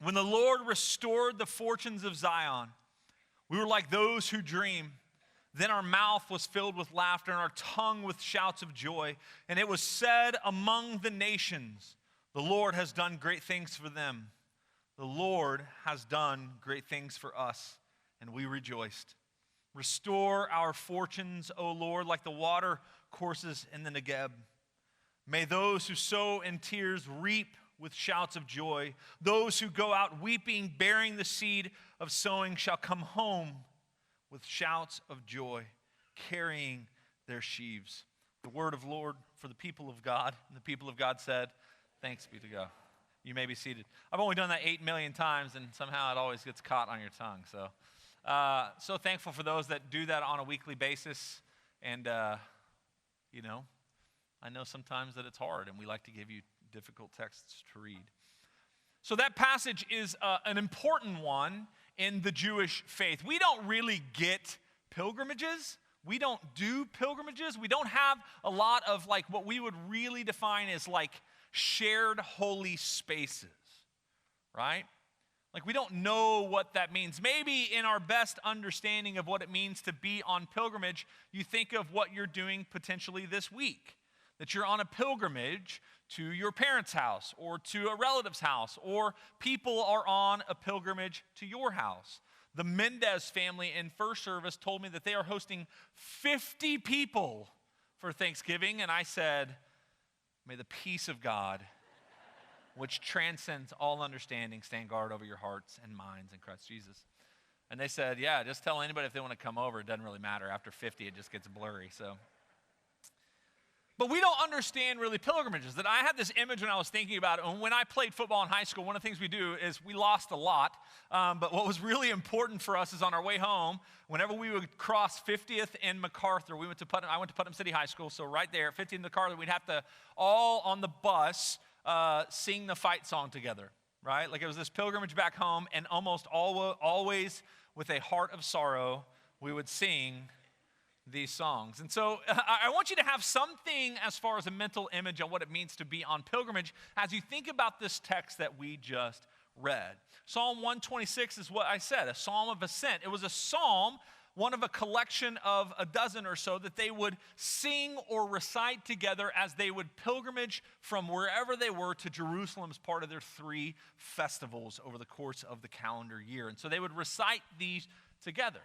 When the Lord restored the fortunes of Zion, we were like those who dream. Then our mouth was filled with laughter and our tongue with shouts of joy. And it was said among the nations, the Lord has done great things for them. The Lord has done great things for us, and we rejoiced. Restore our fortunes, O Lord, like the water courses in the Negeb. May those who sow in tears reap with shouts of joy. Those who go out weeping, bearing the seed of sowing, shall come home with shouts of joy, carrying their sheaves. The word of the Lord for the people of God. And the people of God said, thanks be to God. You may be seated. I've only done that 8 million times, and somehow it always gets caught on your tongue. So thankful for those that do that on a weekly basis. And, I know sometimes that it's hard, and we like to give you difficult texts to read. So that passage is an important one in the Jewish faith. We don't really get pilgrimages. We don't do pilgrimages. We don't have a lot of like what we would really define as like shared holy spaces, right? Like we don't know what that means. Maybe in our best understanding of what it means to be on pilgrimage, you think of what you're doing potentially this week. That you're on a pilgrimage to your parents' house or to a relative's house, or people are on a pilgrimage to your house. The Mendez family in first service told me that they are hosting 50 people for Thanksgiving, and I said, may the peace of God, which transcends all understanding, stand guard over your hearts and minds in Christ Jesus. And they said, yeah, just tell anybody if they want to come over. It doesn't really matter. After 50, it just gets blurry, so. But we don't understand really pilgrimages. That I had this image when I was thinking about it. And when I played football in high school, one of the things we do is we lost a lot. But what was really important for us is on our way home, whenever we would cross 50th and MacArthur, I went to Putnam City High School, so right there, 50th and MacArthur, we'd have to all on the bus sing the fight song together, right? Like it was this pilgrimage back home, and almost always with a heart of sorrow, we would sing these songs. And so I want you to have something as far as a mental image on what it means to be on pilgrimage as you think about this text that we just read. Psalm 126 is what I said, a psalm of ascent. It was a psalm, one of a collection of a dozen or so that they would sing or recite together as they would pilgrimage from wherever they were to Jerusalem as part of their 3 festivals over the course of the calendar year. And so they would recite these together.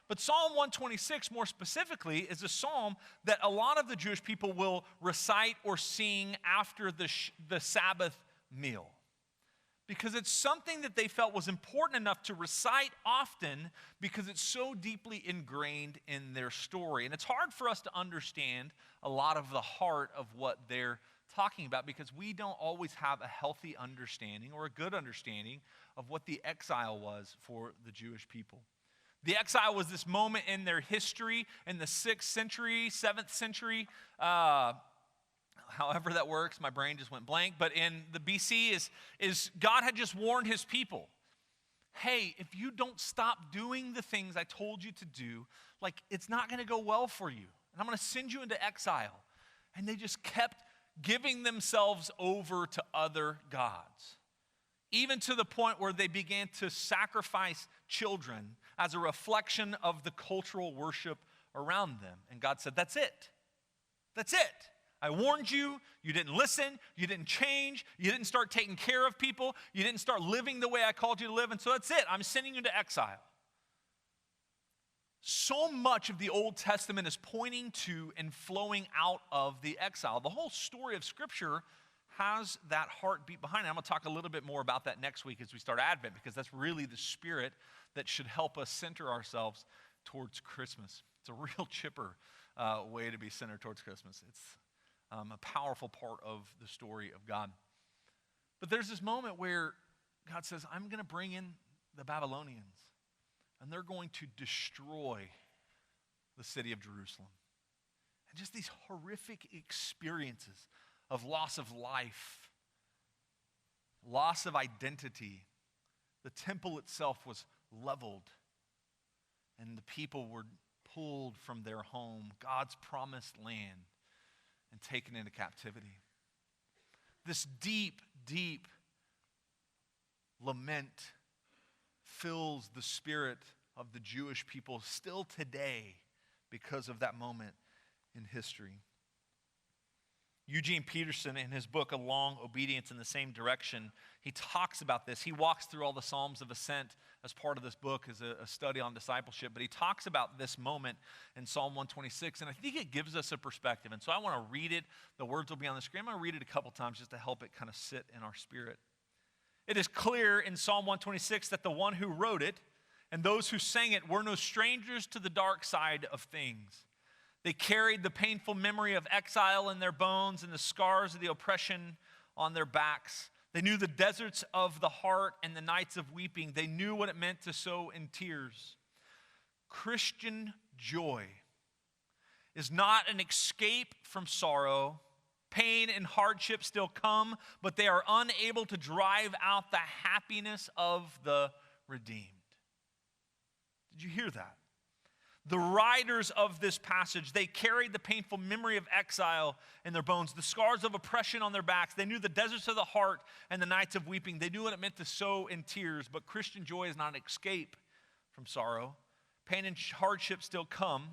But Psalm 126, more specifically, is a psalm that a lot of the Jewish people will recite or sing after the Sabbath meal. Because it's something that they felt was important enough to recite often because it's so deeply ingrained in their story. And it's hard for us to understand a lot of the heart of what they're talking about because we don't always have a healthy understanding or a good understanding of what the exile was for the Jewish people. The exile was this moment in their history in the 6th century, 7th century, however that works. My brain just went blank. But in the BC is God had just warned his people, hey, if you don't stop doing the things I told you to do, like it's not going to go well for you. And I'm going to send you into exile. And they just kept giving themselves over to other gods. Even to the point where they began to sacrifice children as a reflection of the cultural worship around them. And God said, that's it. That's it. I warned you. You didn't listen. You didn't change. You didn't start taking care of people. You didn't start living the way I called you to live. And so that's it. I'm sending you to exile. So much of the Old Testament is pointing to and flowing out of the exile. The whole story of Scripture has that heartbeat behind it. I'm going to talk a little bit more about that next week as we start Advent, because that's really the spirit that should help us center ourselves towards Christmas. It's a real chipper way to be centered towards Christmas. It's a powerful part of the story of God. But there's this moment where God says, I'm going to bring in the Babylonians, and they're going to destroy the city of Jerusalem. And just these horrific experiences of loss of life, loss of identity. The temple itself was leveled, and the people were pulled from their home, God's promised land, and taken into captivity. This deep, deep lament fills the spirit of the Jewish people still today because of that moment in history. Eugene Peterson, in his book, A Long Obedience in the Same Direction, he talks about this. He walks through all the Psalms of Ascent as part of this book, as a study on discipleship. But he talks about this moment in Psalm 126, and I think it gives us a perspective. And so I want to read it. The words will be on the screen. I'm going to read it a couple times just to help it kind of sit in our spirit. It is clear in Psalm 126 that the one who wrote it and those who sang it were no strangers to the dark side of things. They carried the painful memory of exile in their bones and the scars of the oppression on their backs. They knew the deserts of the heart and the nights of weeping. They knew what it meant to sow in tears. Christian joy is not an escape from sorrow. Pain and hardship still come, but they are unable to drive out the happiness of the redeemed. Did you hear that? The writers of this passage, they carried the painful memory of exile in their bones, the scars of oppression on their backs. They knew the deserts of the heart and the nights of weeping. They knew what it meant to sow in tears, but Christian joy is not an escape from sorrow. Pain and hardship still come,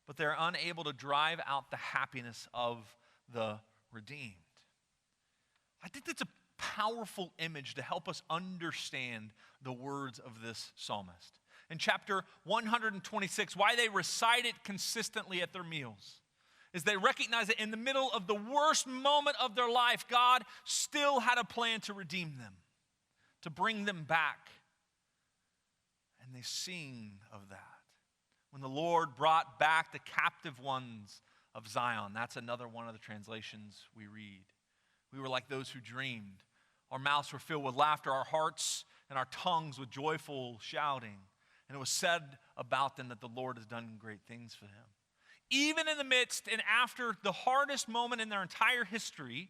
but they're unable to drive out the happiness of the redeemed. I think that's a powerful image to help us understand the words of this psalmist. In chapter 126, why they recite it consistently at their meals is they recognize that in the middle of the worst moment of their life, God still had a plan to redeem them, to bring them back. And they sing of that. When the Lord brought back the captive ones of Zion, that's another one of the translations we read. We were like those who dreamed. Our mouths were filled with laughter, our hearts and our tongues with joyful shouting. And it was said about them that the Lord has done great things for them. Even in the midst and after the hardest moment in their entire history,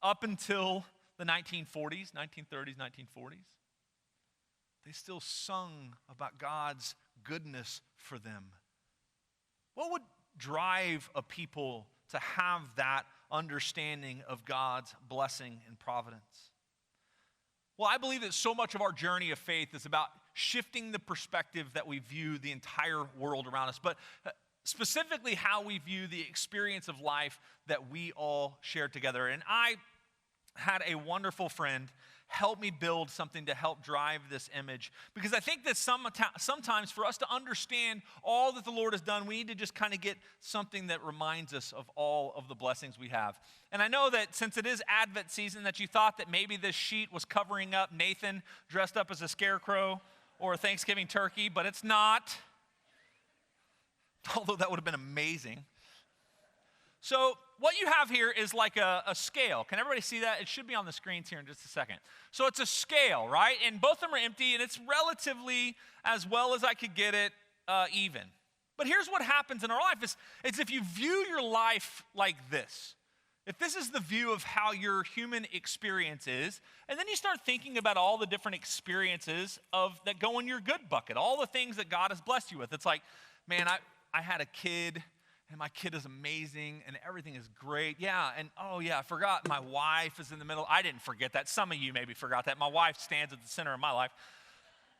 up until the 1940s, 1930s, 1940s, they still sung about God's goodness for them. What would drive a people to have that understanding of God's blessing and providence? Well, I believe that so much of our journey of faith is about shifting the perspective that we view the entire world around us, but specifically how we view the experience of life that we all share together. And I had a wonderful friend help me build something to help drive this image, because I think that sometimes for us to understand all that the Lord has done, we need to just kind of get something that reminds us of all of the blessings we have. And I know that since it is Advent season, that you thought that maybe this sheet was covering up Nathan dressed up as a scarecrow or a Thanksgiving turkey, but it's not, although that would have been amazing. So what you have here is like a scale. Can everybody see that? It should be on the screens here in just a second. So it's a scale, right? And both of them are empty, and it's relatively, as well as I could get it, even. But here's what happens in our life is if you view your life like this, if this is the view of how your human experience is, and then you start thinking about all the different experiences that go in your good bucket, all the things that God has blessed you with. It's like, man, I had a kid, and my kid is amazing, and everything is great. Yeah, and oh yeah, I forgot my wife is in the middle. I didn't forget that. Some of you maybe forgot that. My wife stands at the center of my life.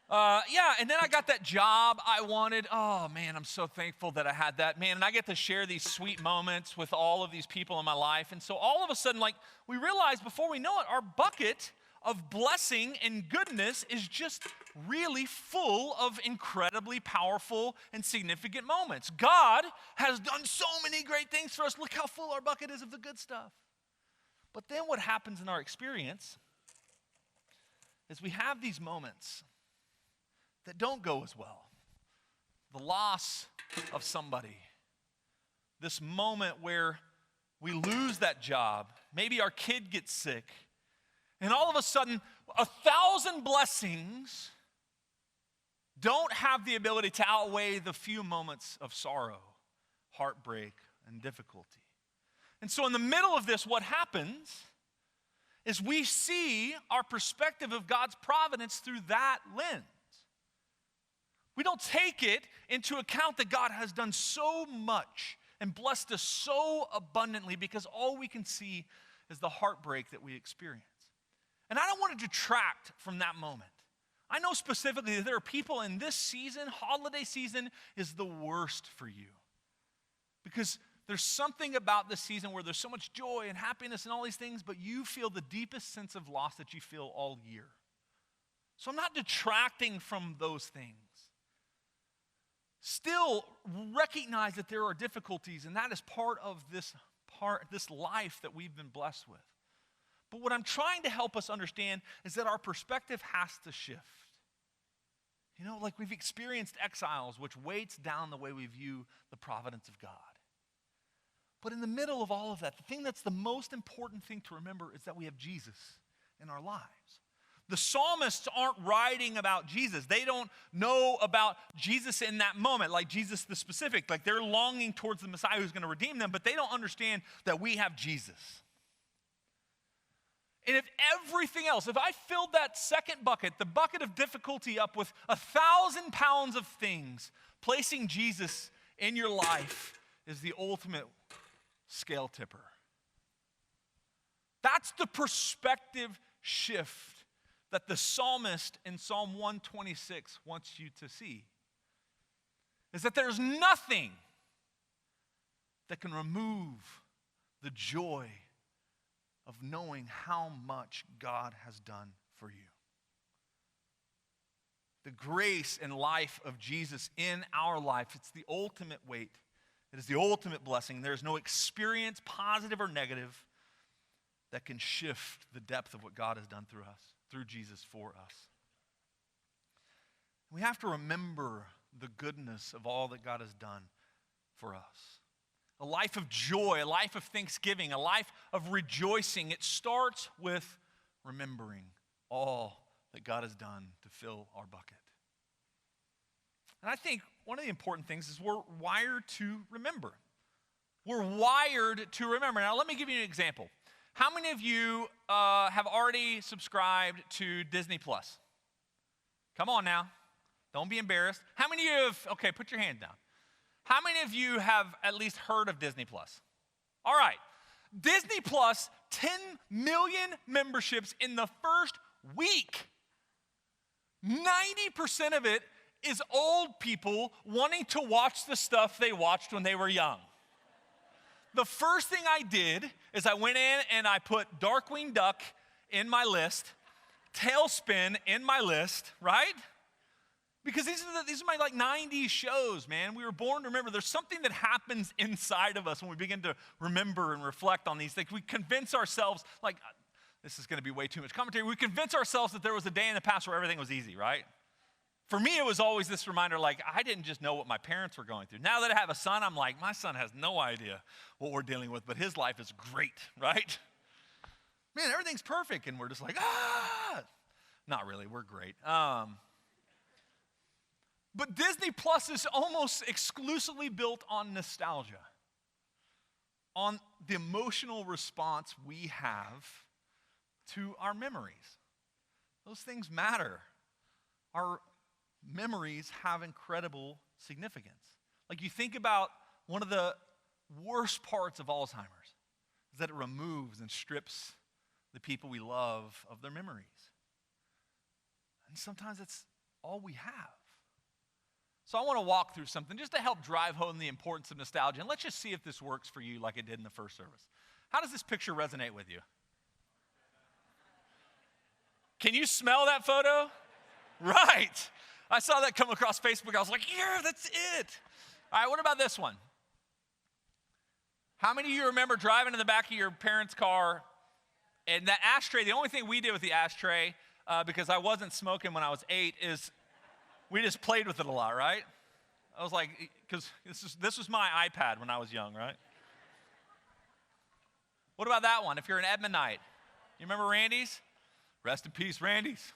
Yeah, and then I got that job I wanted. Oh man, I'm so thankful that I had that. Man, and I get to share these sweet moments with all of these people in my life. And so all of a sudden, like, we realize before we know it, our bucket of blessing and goodness is just really full of incredibly powerful and significant moments. God has done so many great things for us. Look how full our bucket is of the good stuff. But then what happens in our experience is we have these moments that don't go as well. The loss of somebody. This moment where we lose that job. Maybe our kid gets sick. And all of a sudden, 1,000 blessings don't have the ability to outweigh the few moments of sorrow, heartbreak, and difficulty. And so in the middle of this, what happens is we see our perspective of God's providence through that lens. We don't take it into account that God has done so much and blessed us so abundantly, because all we can see is the heartbreak that we experience. And I don't want to detract from that moment. I know specifically that there are people in this season, holiday season is the worst for you. Because there's something about this season where there's so much joy and happiness and all these things, but you feel the deepest sense of loss that you feel all year. So I'm not detracting from those things. Still recognize that there are difficulties, and that is part of this life that we've been blessed with. But what I'm trying to help us understand is that our perspective has to shift. You know, like we've experienced exiles, which weights down the way we view the providence of God. But in the middle of all of that, the thing that's the most important thing to remember is that we have Jesus in our lives. The psalmists aren't writing about Jesus. They don't know about Jesus in that moment, like Jesus the specific. Like they're longing towards the Messiah who's going to redeem them, but they don't understand that we have Jesus. And if everything else, if I filled that second bucket, the bucket of difficulty up with 1,000 pounds of things, placing Jesus in your life is the ultimate scale tipper. That's the perspective shift that the psalmist in Psalm 126 wants you to see. Is that there's nothing that can remove the joy of knowing how much God has done for you. The grace and life of Jesus in our life, it's the ultimate weight. It is the ultimate blessing. There's no experience, positive or negative, that can shift the depth of what God has done through us, through Jesus for us. We have to remember the goodness of all that God has done for us. A life of joy, a life of thanksgiving, a life of rejoicing. It starts with remembering all that God has done to fill our bucket. And I think one of the important things is we're wired to remember. We're wired to remember. Now, let me give you an example. How many of you have already subscribed to Disney Plus? Come on now. Don't be embarrassed. How many of you have, okay, put your hand down. How many of you have at least heard of Disney Plus? All right. Disney Plus, 10 million memberships in the first week. 90% of it is old people wanting to watch the stuff they watched when they were young. The first thing I did is I went in and I put Darkwing Duck in my list, Tailspin in my list, right? Because these are my like 90s shows, man. We were born to remember. There's something that happens inside of us when we begin to remember and reflect on these things. We convince ourselves, like, this is going to be way too much commentary. We convince ourselves that there was a day in the past where everything was easy, right? For me, it was always this reminder, like, I didn't just know what my parents were going through. Now that I have a son, I'm like, my son has no idea what we're dealing with, but his life is great, right? Man, everything's perfect, and we're just like, ah! Not really, we're great. But Disney Plus is almost exclusively built on nostalgia, on the emotional response we have to our memories. Those things matter. Our memories have incredible significance. Like you think about one of the worst parts of Alzheimer's is that it removes and strips the people we love of their memories. And sometimes it's all we have. So I want to walk through something just to help drive home the importance of nostalgia. And let's just see if this works for you like it did in the first service. How does this picture resonate with you? Can you smell that photo? Right. I saw that come across Facebook. I was like, yeah, that's it. All right, what about this one? How many of you remember driving in the back of your parents' car and that ashtray? The only thing we did with the ashtray, because I wasn't smoking when I was 8, is we just played with it a lot, right? I was like, because this was my iPad when I was young, right? What about that one? If you're an Edmondite, you remember Randy's? Rest in peace, Randy's.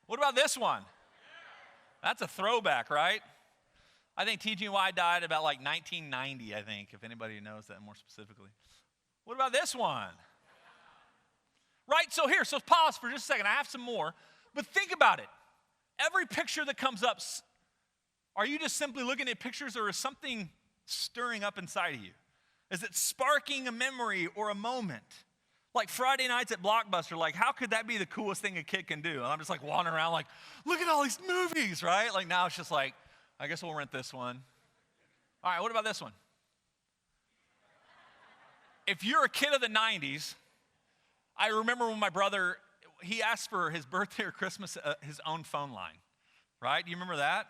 What about this one? That's a throwback, right? I think TGY died about like 1990, I think, if anybody knows that more specifically. What about this one? Right, so pause for just a second. I have some more, but think about it. Every picture that comes up, are you just simply looking at pictures, or is something stirring up inside of you? Is it sparking a memory or a moment? Like Friday nights at Blockbuster, like how could that be the coolest thing a kid can do? And I'm just like wandering around like, look at all these movies, right? Like now it's just like, I guess we'll rent this one. All right, what about this one? If you're a kid of the 90s, I remember when my brother, he asked for his birthday or Christmas his own phone line, right? Do you remember that?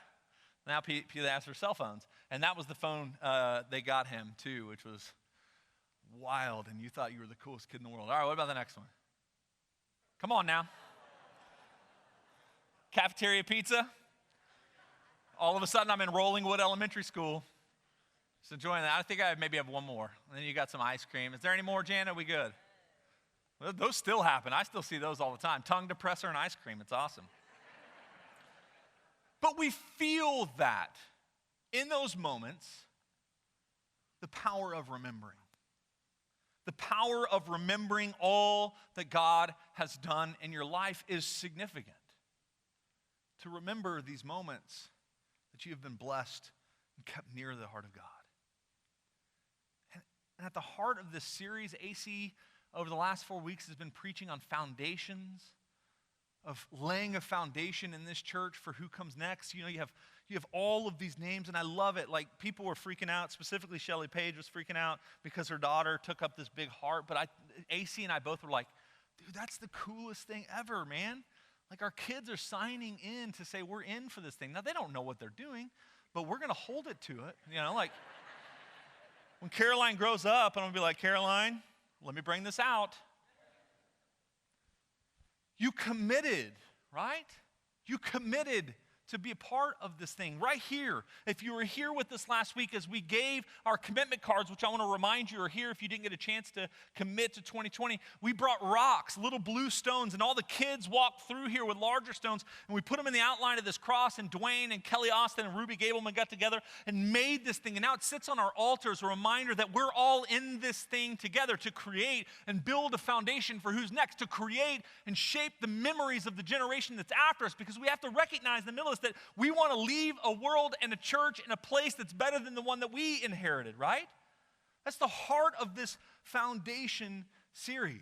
Now people ask for cell phones. And that was the phone they got him too, which was wild, and you thought you were the coolest kid in the world. All right, what about the next one? Come on now. Cafeteria pizza. All of a sudden, I'm in Rollingwood Elementary School. Just enjoying that. I think I maybe have one more. And then you got some ice cream. Is there any more, Jana? Are we good? Well, those still happen. I still see those all the time. Tongue depressor and ice cream. It's awesome. But we feel that in those moments, the power of remembering. The power of remembering all that God has done in your life is significant. To remember these moments that you have been blessed and kept near the heart of God. And at the heart of this series, AC, over the last 4 weeks, has been preaching on foundations, of laying a foundation in this church for who comes next. You know, you have all of these names, and I love it. Like, people were freaking out. Specifically, Shelley Page was freaking out because her daughter took up this big heart. But AC and I both were like, dude, that's the coolest thing ever, man. Like, our kids are signing in to say we're in for this thing. Now, they don't know what they're doing, but we're going to hold it to it. You know, like, when Caroline grows up, I'm going to be like, Caroline, let me bring this out. You committed, right? You committed to be a part of this thing right here. If you were here with us last week as we gave our commitment cards, which I want to remind you are here if you didn't get a chance to commit to 2020, we brought rocks, little blue stones, and all the kids walked through here with larger stones, and we put them in the outline of this cross, and Dwayne and Kelly Austin and Ruby Gableman got together and made this thing, and now it sits on our altar as a reminder that we're all in this thing together to create and build a foundation for who's next, to create and shape the memories of the generation that's after us, because we have to recognize in the middle of this that we want to leave a world and a church and a place that's better than the one that we inherited, right? That's the heart of this foundation series.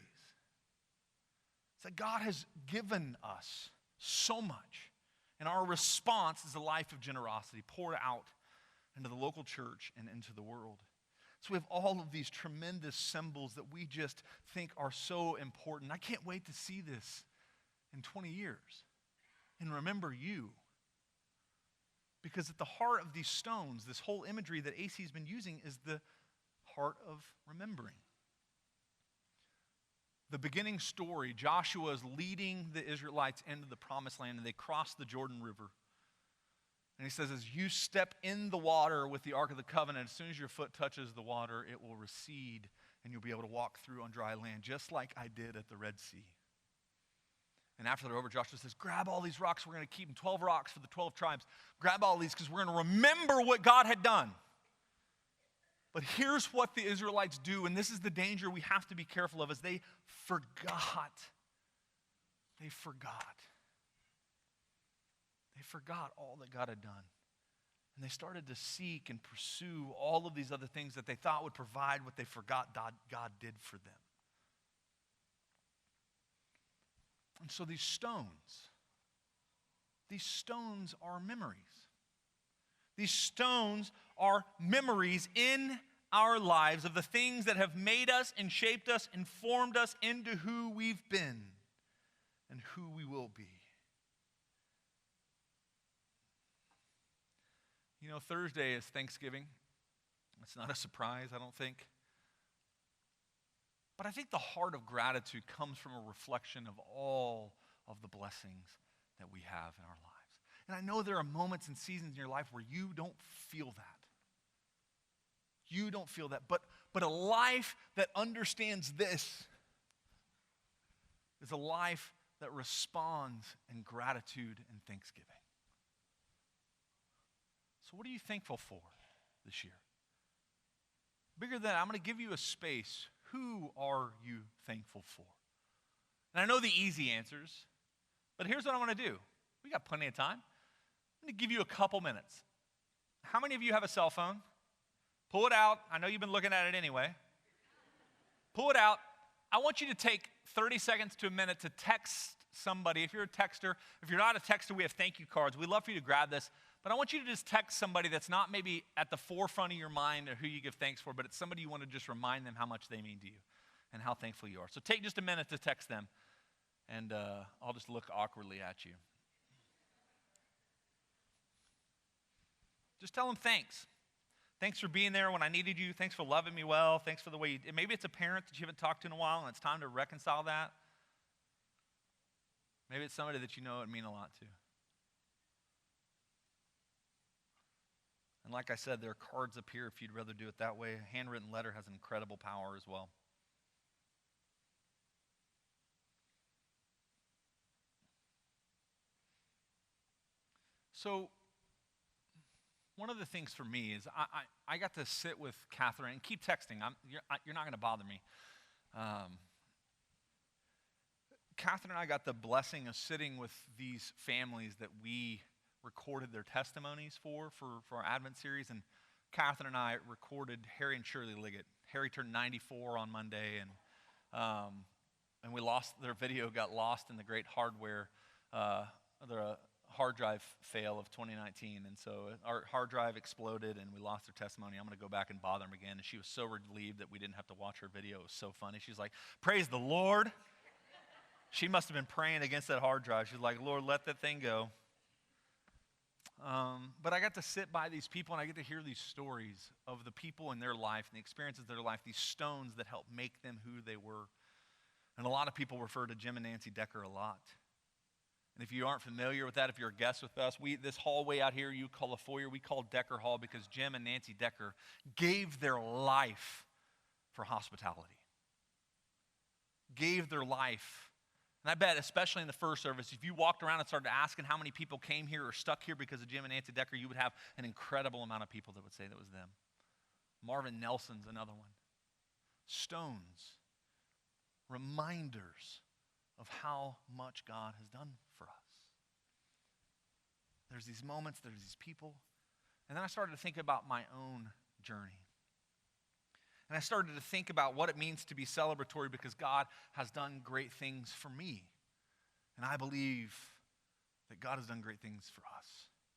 It's that God has given us so much, and our response is a life of generosity poured out into the local church and into the world. So we have all of these tremendous symbols that we just think are so important. I can't wait to see this in 20 years and remember you. Because at the heart of these stones, this whole imagery that AC has been using is the heart of remembering. The beginning story, Joshua is leading the Israelites into the promised land, and they cross the Jordan River. And he says, as you step in the water with the Ark of the Covenant, as soon as your foot touches the water, it will recede, and you'll be able to walk through on dry land, just like I did at the Red Sea. And after they're over, Joshua says, grab all these rocks. We're going to keep them, 12 rocks for the 12 tribes. Grab all these because we're going to remember what God had done. But here's what the Israelites do, and this is the danger we have to be careful of, is they forgot. They forgot. They forgot all that God had done. And they started to seek and pursue all of these other things that they thought would provide what they forgot God did for them. And so these stones are memories. These stones are memories in our lives of the things that have made us and shaped us and formed us into who we've been and who we will be. You know, Thursday is Thanksgiving. It's not a surprise, I don't think. But I think the heart of gratitude comes from a reflection of all of the blessings that we have in our lives. And I know there are moments and seasons in your life where you don't feel that. You don't feel that. But a life that understands this is a life that responds in gratitude and thanksgiving. So what are you thankful for this year? Bigger than that, I'm going to give you a space. Who are you thankful for? And I know the easy answers, but here's what I want to do. We got plenty of time. I'm going to give you a couple minutes. How many of you have a cell phone? Pull it out. I know you've been looking at it anyway. Pull it out. I want you to take 30 seconds to a minute to text somebody. If you're a texter, if you're not a texter, we have thank you cards. We'd love for you to grab this. But I want you to just text somebody that's not maybe at the forefront of your mind or who you give thanks for, but it's somebody you want to just remind them how much they mean to you and how thankful you are. So take just a minute to text them, and I'll just look awkwardly at you. Just tell them thanks. Thanks for being there when I needed you. Thanks for loving me well. Thanks for the way maybe it's a parent that you haven't talked to in a while, and it's time to reconcile that. Maybe it's somebody that you know it mean a lot to. And like I said, there are cards up here if you'd rather do it that way. A handwritten letter has incredible power as well. So one of the things for me is I got to sit with Catherine and keep texting. You're not going to bother me. Catherine and I got the blessing of sitting with these families that we recorded their testimonies for our Advent series. And Catherine and I recorded Harry and Shirley Liggett. Harry turned 94 on Monday, and we lost, their video got lost in the great hardware, the hard drive fail of 2019. And so our hard drive exploded and we lost their testimony. I'm going to go back and bother them again. And she was so relieved that we didn't have to watch her video. It was so funny. She's like, praise the Lord. She must have been praying against that hard drive. She's like, Lord, let that thing go. But I got to sit by these people and I get to hear these stories of the people in their life and the experiences of their life, these stones that helped make them who they were. And a lot of people refer to Jim and Nancy Decker a lot. And if you aren't familiar with that, if you're a guest with us, this hallway out here you call a foyer, we call Decker Hall because Jim and Nancy Decker gave their life for hospitality. Gave their life. And I bet, especially in the first service, if you walked around and started asking how many people came here or stuck here because of Jim and Nancy Decker, you would have an incredible amount of people that would say that was them. Marvin Nelson's another one. Stones. Reminders of how much God has done for us. There's these moments, there's these people. And then I started to think about my own journey. And I started to think about what it means to be celebratory because God has done great things for me. And I believe that God has done great things for us.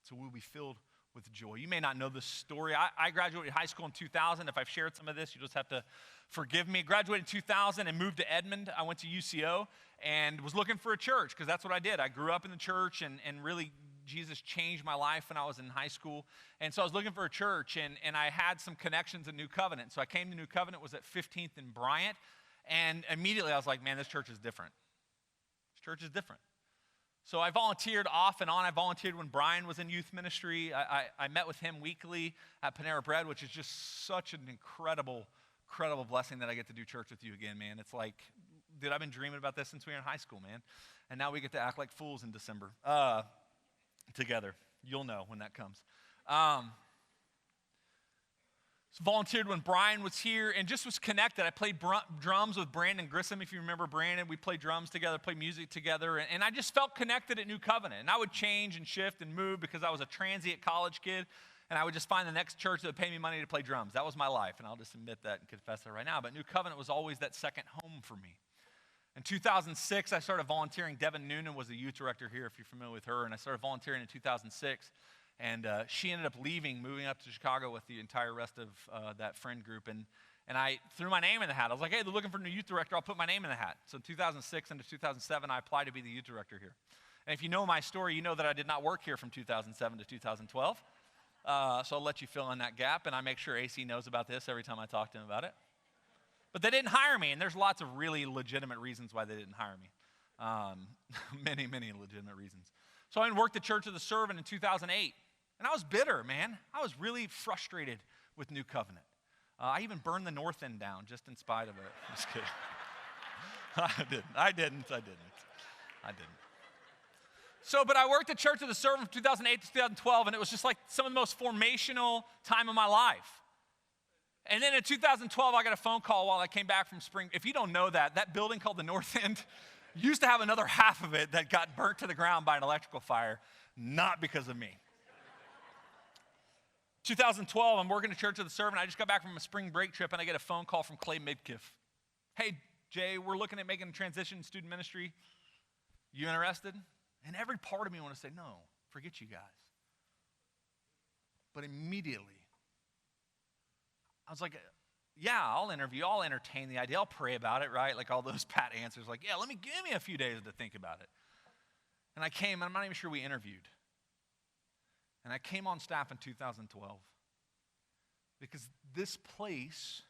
So we'll be filled with joy. You may not know this story. I graduated high school in 2000. If I've shared some of this, you just have to forgive me. Graduated in 2000 and moved to Edmond. I went to UCO and was looking for a church because that's what I did. I grew up in the church and really Jesus changed my life when I was in high school. And so I was looking for a church, and I had some connections in New Covenant. So I came to New Covenant, was at 15th and Bryant, and immediately I was like, man, this church is different. This church is different. So I volunteered off and on. I volunteered when Brian was in youth ministry. I met with him weekly at Panera Bread, which is just such an incredible blessing that I get to do church with you again, man. It's like, dude, I've been dreaming about this since we were in high school, man. And now we get to act like fools in December. Together. You'll know when that comes. So volunteered when Brian was here and just was connected. I played drums with Brandon Grissom. If you remember Brandon, we played drums together, played music together, and I just felt connected at New Covenant. And I would change and shift and move because I was a transient college kid, and I would just find the next church that would pay me money to play drums. That was my life, and I'll just admit that and confess that right now. But New Covenant was always that second home for me. In 2006, I started volunteering. Devin Noonan was the youth director here, if you're familiar with her, and I started volunteering in 2006. And she ended up leaving, moving up to Chicago with the entire rest of that friend group. And I threw my name in the hat. I was like, hey, they're looking for a new youth director. I'll put my name in the hat. So in 2006 into 2007, I applied to be the youth director here. And if you know my story, you know that I did not work here from 2007 to 2012. So I'll let you fill in that gap, and I make sure AC knows about this every time I talk to him about it. But they didn't hire me, and there's lots of really legitimate reasons why they didn't hire me. Many, many legitimate reasons. So I worked at Church of the Servant in 2008, and I was bitter, man. I was really frustrated with New Covenant. I even burned the north end down just in spite of it. Just kidding. I didn't. So, but I worked at Church of the Servant from 2008 to 2012, and it was just like some of the most formational time of my life. And then in 2012, I got a phone call while I came back from spring. If you don't know that building called the North End used to have another half of it that got burnt to the ground by an electrical fire, not because of me. 2012, I'm working at Church of the Servant. I just got back from a spring break trip, and I get a phone call from Clay Midkiff. Hey, Jay, we're looking at making a transition in student ministry. You interested? And every part of me wanted to say, no, forget you guys. But immediately, I was like, yeah, I'll interview, I'll entertain the idea, I'll pray about it, right? Like all those pat answers, like, yeah, give me a few days to think about it. And I came, and I'm not even sure we interviewed. And I came on staff in 2012 because this place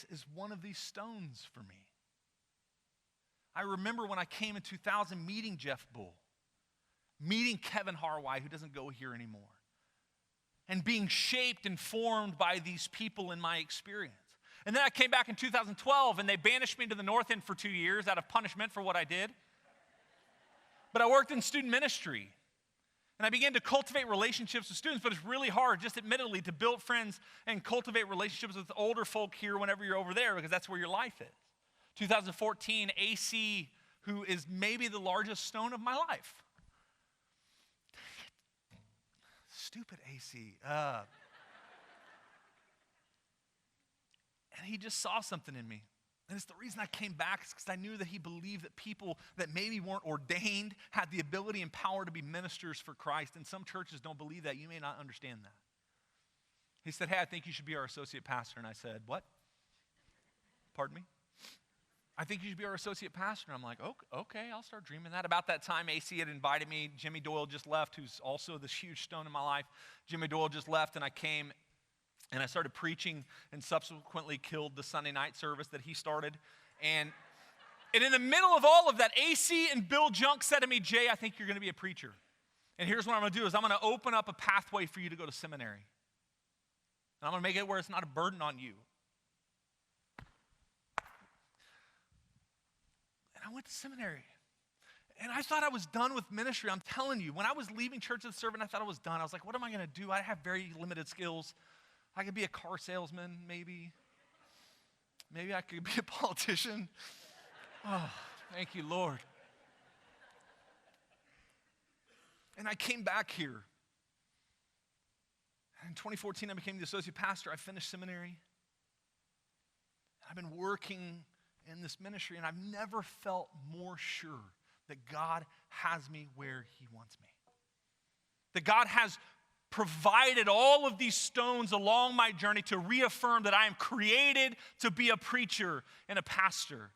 is one of these stones for me. I remember when I came in 2000 meeting Jeff Bull, meeting Kevin Harway, who doesn't go here anymore, and being shaped and formed by these people in my experience. And then I came back in 2012, and they banished me to the North End for 2 years out of punishment for what I did. But I worked in student ministry, and I began to cultivate relationships with students, but it's really hard, just admittedly, to build friends and cultivate relationships with older folk here whenever you're over there, because that's where your life is. 2014, AC, who is maybe the largest stone of my life. Stupid AC. And he just saw something in me. And it's the reason I came back, is because I knew that he believed that people that maybe weren't ordained had the ability and power to be ministers for Christ. And some churches don't believe that. You may not understand that. He said, hey, I think you should be our associate pastor. And I said, what? Pardon me? I think you should be our associate pastor. And I'm like, okay, I'll start dreaming that. About that time, AC had invited me. Jimmy Doyle just left, who's also this huge stone in my life. Jimmy Doyle just left, and I came, and I started preaching, and subsequently killed the Sunday night service that he started. And in the middle of all of that, AC and Bill Junk said to me, Jay, I think you're going to be a preacher. And here's what I'm going to do is I'm going to open up a pathway for you to go to seminary. And I'm going to make it where it's not a burden on you. And I went to seminary. And I thought I was done with ministry. I'm telling you, when I was leaving Church of the Servant, I thought I was done. I was like, what am I going to do? I have very limited skills. I could be a car salesman, maybe. Maybe I could be a politician. Oh, thank you, Lord. And I came back here. In 2014, I became the associate pastor. I finished seminary. I've been working in this ministry, and I've never felt more sure that God has me where he wants me. That God has provided all of these stones along my journey to reaffirm that I am created to be a preacher and a pastor.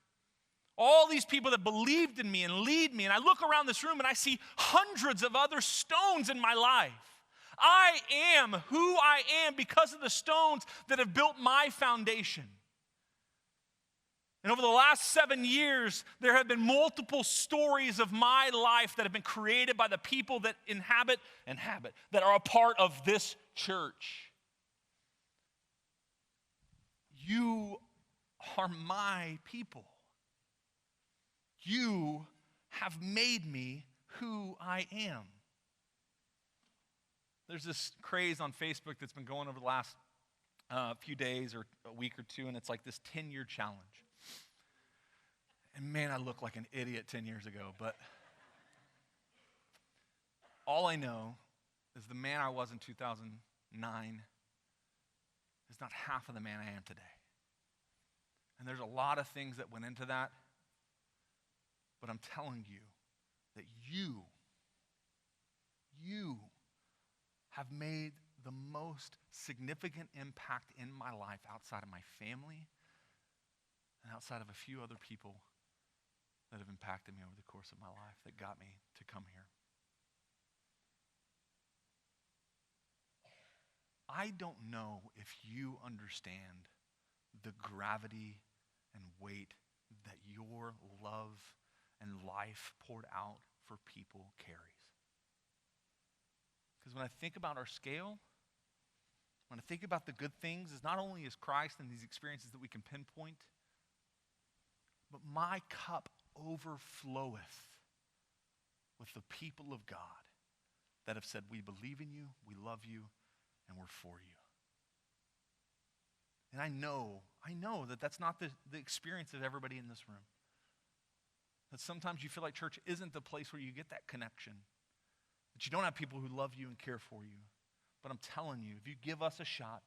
All these people that believed in me and lead me, and I look around this room and I see hundreds of other stones in my life. I am who I am because of the stones that have built my foundation. And over the last 7 years, there have been multiple stories of my life that have been created by the people that inhabit, that are a part of this church. You are my people. You have made me who I am. There's this craze on Facebook that's been going over the last few days or a week or two, and it's like this 10-year challenge. And man, I look like an idiot 10 years ago, but all I know is the man I was in 2009 is not half of the man I am today. And there's a lot of things that went into that, but I'm telling you that you have made the most significant impact in my life outside of my family and outside of a few other people that have impacted me over the course of my life that got me to come here. I don't know if you understand the gravity and weight that your love and life poured out for people carries. Because when I think about our scale, when I think about the good things, it's not only is Christ and these experiences that we can pinpoint, but my cup overfloweth with the people of God that have said, we believe in you, we love you, and we're for you. And I know that that's not the experience of everybody in this room. That sometimes you feel like church isn't the place where you get that connection. That you don't have people who love you and care for you. But I'm telling you, if you give us a shot,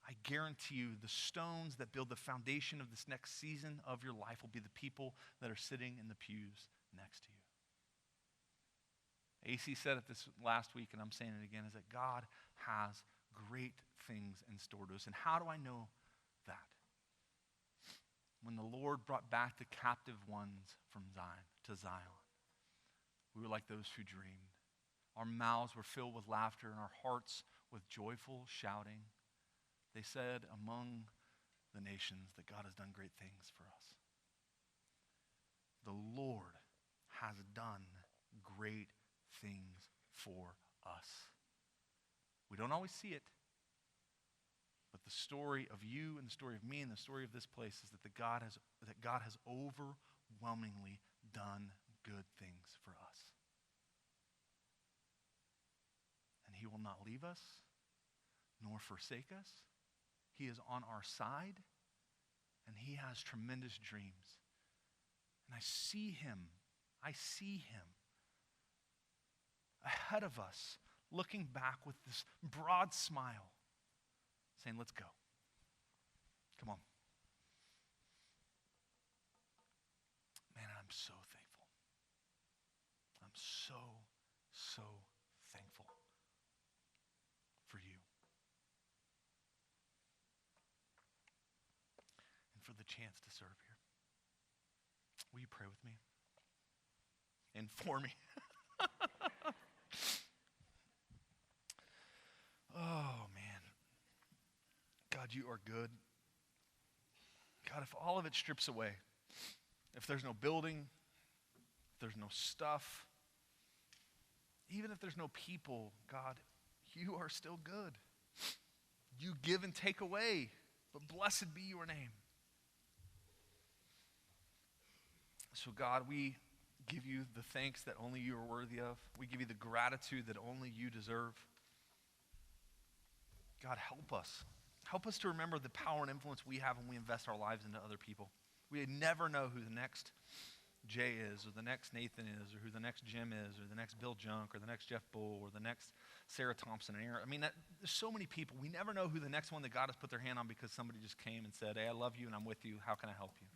I guarantee you the stones that build the foundation of this next season of your life will be the people that are sitting in the pews next to you. AC said it this last week, and I'm saying it again, is that God has great things in store to us. And how do I know that? When the Lord brought back the captive ones from Zion, we were like those who dreamed. Our mouths were filled with laughter and our hearts with joyful shouting. They said among the nations that God has done great things for us. The Lord has done great things for us. We don't always see it, but the story of you and the story of me and the story of this place is that God has overwhelmingly done good things for us. And he will not leave us nor forsake us. He is on our side, and he has tremendous dreams. And I see him ahead of us, looking back with this broad smile, saying, let's go. Come on. Man, I'm so thankful. I'm so thankful for you. And for the chance to serve here. Will you pray with me? And for me. Oh, man. God, you are good. God, if all of it strips away, if there's no building, if there's no stuff, even if there's no people, God, you are still good. You give and take away, but blessed be your name. So God, we give you the thanks that only you are worthy of. We give you the gratitude that only you deserve. God, help us. Help us to remember the power and influence we have when we invest our lives into other people. We never know who the next Jay is, or the next Nathan is, or who the next Jim is, or the next Bill Junk, or the next Jeff Bull, or the next Sarah Thompson. I mean, there's so many people. We never know who the next one that God has put their hand on because somebody just came and said, hey, I love you and I'm with you. How can I help you?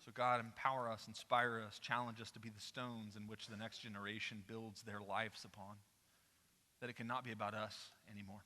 So God, empower us, inspire us, challenge us to be the stones in which the next generation builds their lives upon, that it cannot be about us anymore.